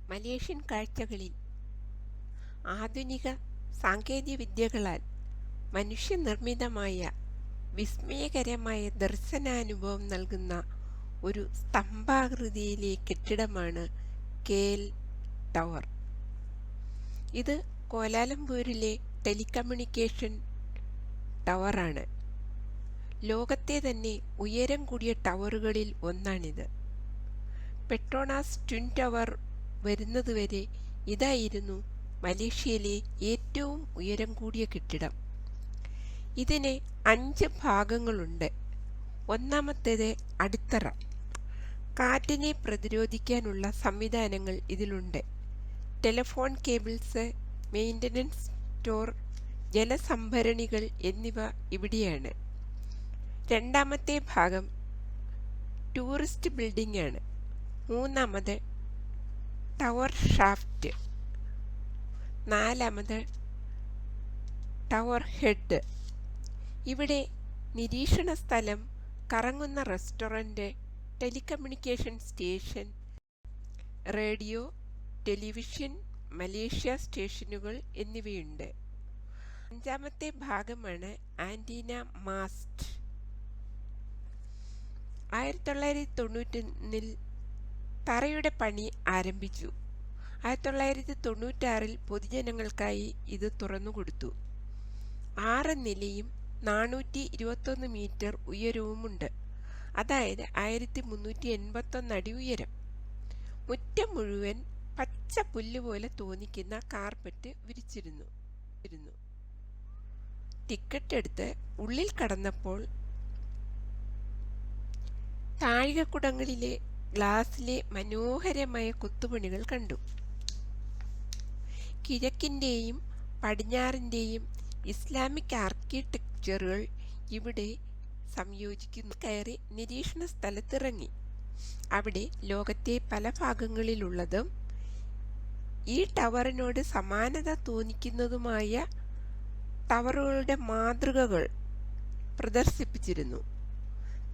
Malaysian കാഴ്ചകളിൽ ആധുനിക സാങ്കേതികവിദ്യകളാൽ മനുഷ്യനിർമ്മിതമായ വിസ്മയകരമായ ദർശനാനുഭവം നൽകുന്ന ഒരു സ്തംഭാകൃതിയിലെ കെട്ടിടമാണ് കെഎൽ ടവർ. ഇത് കോലാലംപൂരിലെ ടെലികമ്മ്യൂണിക്കേഷൻ ടവറാണ്. ലോകത്തെ തന്നെ ഉയരം കൂടിയ ടവറുകളിൽ ഒന്നാണിത്. പെട്രോണാസ് ട്വിൻ ടവർ വരുന്നതുവരെ ഇതായിരുന്നു മലേഷ്യയിലെ ഏറ്റവും ഉയരം കൂടിയ കെട്ടിടം. ഇതിന് 5 ഭാഗങ്ങളുണ്ട്. ഒന്നാമത്തേത് അടിത്തറ. കാറ്റിനെ പ്രതിരോധിക്കാനുള്ള സംവിധാനങ്ങൾ ഇതിലുണ്ട്. ടെലിഫോൺ കേബിൾസ്, മെയിൻ്റനൻസ് സ്റ്റോർ, ജലസംഭരണികൾ എന്നിവ ഇവിടെയാണ്. രണ്ടാമത്തെ ഭാഗം ടൂറിസ്റ്റ് ബിൽഡിംഗ് ആണ്. മൂന്നാമത് ടവർ ഷാഫ്റ്റ്. നാലാമത് ടവർ ഹെഡ്. ഇവിടെ നിരീക്ഷണ സ്ഥലം, കറങ്ങുന്ന restaurant, telecommunication station, radio, television, Malaysia സ്റ്റേഷനുകൾ എന്നിവയുണ്ട്. അഞ്ചാമത്തെ ഭാഗമാണ് ആൻറ്റീന മാസ്റ്റ്. 1991-ൽ തറയുടെ പണി ആരംഭിച്ചു. 1996-ൽ പൊതുജനങ്ങൾക്കായി ഇത് തുറന്നുകൊടുത്തു. 6 നിലയും 421 മീറ്റർ ഉയരവുമുണ്ട്. അതായത് 1381 അടി ഉയരം. മുറ്റം മുഴുവൻ പച്ച പുല്ലുപോലെ തോന്നിക്കുന്ന കാർപ്പറ്റ് വിരിച്ചിരുന്നു. ടിക്കറ്റ് എടുത്ത് ഉള്ളിൽ കടന്നപ്പോൾ താഴികക്കുടങ്ങളിലെ ഗ്ലാസിലെ മനോഹരമായ കൊത്തുപണികൾ കണ്ടു. കിഴക്കിൻ്റെയും പടിഞ്ഞാറിൻ്റെയും ഇസ്ലാമിക് ആർക്കിടെക്ചറുകൾ ഇവിടെ സംയോജിക്കുന്നു. കയറി നിരീക്ഷണ സ്ഥലത്തിറങ്ങി. അവിടെ ലോകത്തെ പല ഭാഗങ്ങളിലുള്ളതും ഈ ടവറിനോട് സമാനത തോന്നിക്കുന്നതുമായ ടവറുകളുടെ മാതൃകകൾ പ്രദർശിപ്പിച്ചിരുന്നു.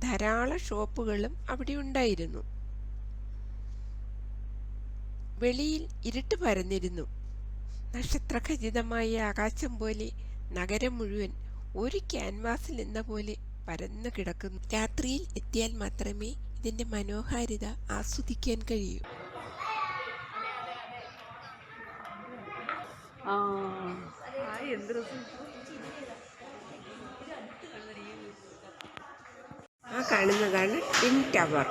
ധാരാളം ഷോപ്പുകളും അവിടെ ഉണ്ടായിരുന്നു. വെളിയിൽ ഇരുട്ട് പരന്നിരുന്നു. നക്ഷത്രഖചിതമായ ആകാശം പോലെ നഗരം മുഴുവൻ ഒരു ക്യാൻവാസിൽ എന്ന പോലെ പരന്നു കിടക്കുന്നു. രാത്രിയിൽ എത്തിയാൽ മാത്രമേ ഇതിൻ്റെ മനോഹാരിത ആസ്വദിക്കാൻ കഴിയൂ. ആ കാണുന്നതാണ് ട്വിൻ ടവർ.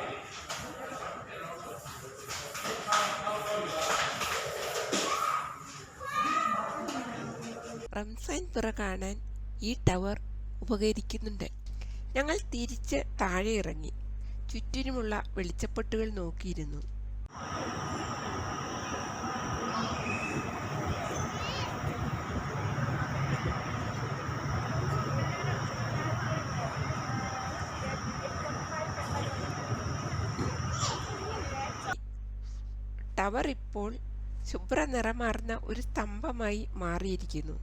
റംസാൻ തുറ കാണാൻ ഈ ടവർ ഉപകരിക്കുന്നുണ്ട്. ഞങ്ങൾ തിരിച്ച് താഴെ ഇറങ്ങി ചുറ്റിനുമുള്ള വെളിച്ചപ്പൊട്ടുകൾ നോക്കിയിരുന്നു. ടവർ ഇപ്പോൾ ശുഭ്ര നിറമാർന്ന ഒരു സ്തംഭമായി മാറിയിരിക്കുന്നു.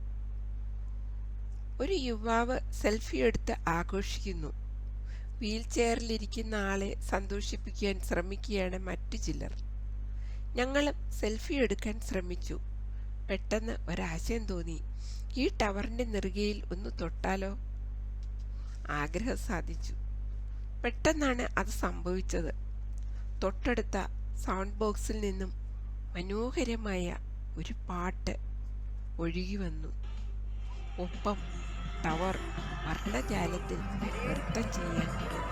ഒരു യുവാവ് സെൽഫി എടുത്ത് ആഘോഷിക്കുന്നു. വീൽ ചെയറിലിരിക്കുന്ന ആളെ സന്തോഷിപ്പിക്കാൻ ശ്രമിക്കുകയാണ് മറ്റു ചിലർ. ഞങ്ങളും സെൽഫി എടുക്കാൻ ശ്രമിച്ചു. പെട്ടെന്ന് ഒരാശയം തോന്നി. ഈ ടവറിൻ്റെ നെറുകയിൽ ഒന്ന് തൊട്ടാലോ? ആഗ്രഹം സാധിച്ചു. പെട്ടെന്നാണ് അത് സംഭവിച്ചത്. തൊട്ടടുത്ത സൗണ്ട് ബോക്സിൽ നിന്നും മനോഹരമായ ഒരു പാട്ട് ഒഴുകി വന്നു. ഒപ്പം ടവർ വർണ്ണജാലത്തിൽ നൃത്തം ചെയ്യാൻ തുടങ്ങി.